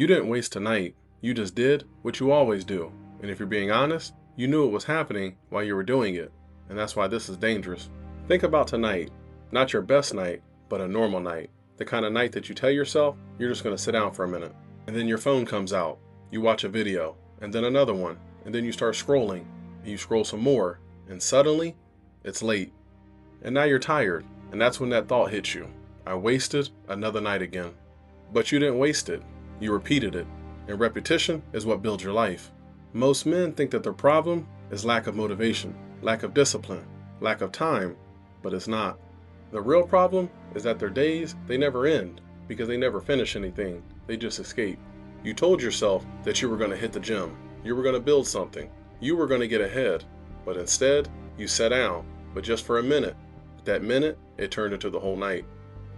You didn't waste a night. You just did what you always do. And if you're being honest, you knew it was happening while you were doing it. And that's why this is dangerous. Think about tonight. Not your best night, but a normal night. The kind of night that you tell yourself you're just going to sit down for a minute. And then your phone comes out. You watch a video, and then another one. And then you start scrolling. And you scroll some more. And suddenly, it's late. And now you're tired. And that's when that thought hits you. I wasted another night again. But you didn't waste it. You repeated it. And repetition is what builds your life. Most men think that their problem is lack of motivation, lack of discipline, lack of time, but it's not. The real problem is that their days, they never end because they never finish anything. They just escape. You told yourself that you were going to hit the gym. You were going to build something. You were going to get ahead. But instead, you sat down, but just for a minute. That minute, it turned into the whole night.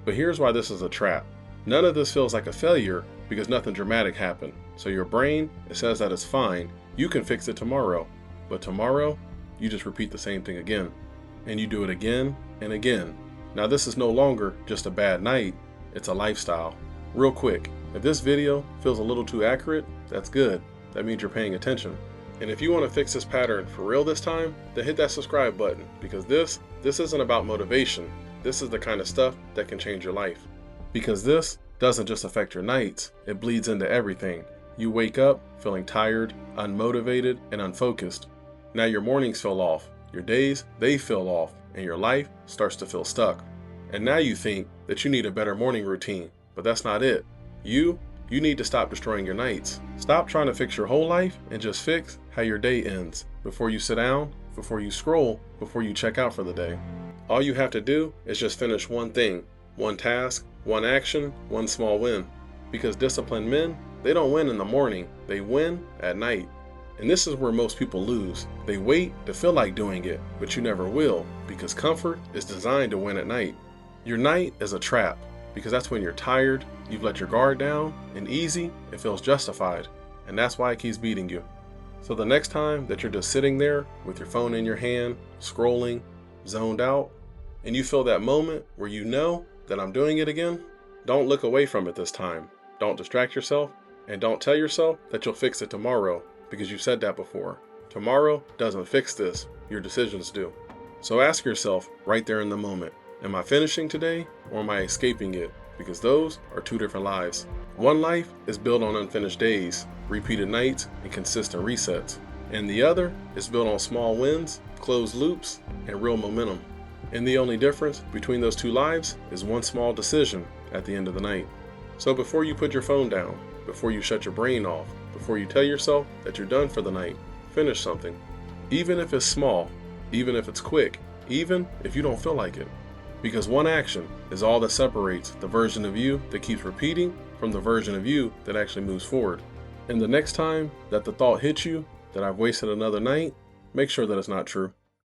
But here's why this is a trap. None of this feels like a failure because nothing dramatic happened. So your brain, it says that it's fine. You can fix it tomorrow. But tomorrow, you just repeat the same thing again. And you do it again and again. Now this is no longer just a bad night, it's a lifestyle. Real quick, if this video feels a little too accurate, that's good. That means you're paying attention. And if you want to fix this pattern for real this time, then hit that subscribe button because this isn't about motivation. This is the kind of stuff that can change your life. Because this doesn't just affect your nights, it bleeds into everything. You wake up feeling tired, unmotivated, and unfocused. Now your mornings feel off, your days, they feel off, and your life starts to feel stuck. And now you think that you need a better morning routine, but that's not it. You need to stop destroying your nights. Stop trying to fix your whole life and just fix how your day ends. Before you sit down, before you scroll, before you check out for the day. All you have to do is just finish one thing, one task, one action, one small win. Because disciplined men, they don't win in the morning, they win at night. And this is where most people lose. They wait to feel like doing it, but you never will, because comfort is designed to win at night. Your night is a trap, because that's when you're tired, you've let your guard down, and easy, it feels justified. And that's why it keeps beating you. So the next time that you're just sitting there with your phone in your hand, scrolling, zoned out, and you feel that moment where you know that I'm doing it again, don't look away from it this time. Don't distract yourself, and don't tell yourself that you'll fix it tomorrow, because you said that before. Tomorrow doesn't fix this, your decisions do. So ask yourself right there in the moment, am I finishing today or am I escaping it? Because those are two different lives. One life is built on unfinished days, repeated nights, and consistent resets. And the other is built on small wins, closed loops, and real momentum. And the only difference between those two lives is one small decision at the end of the night. So before you put your phone down, before you shut your brain off, before you tell yourself that you're done for the night, finish something. Even if it's small, even if it's quick, even if you don't feel like it. Because one action is all that separates the version of you that keeps repeating from the version of you that actually moves forward. And the next time that the thought hits you that I've wasted another night, make sure that it's not true.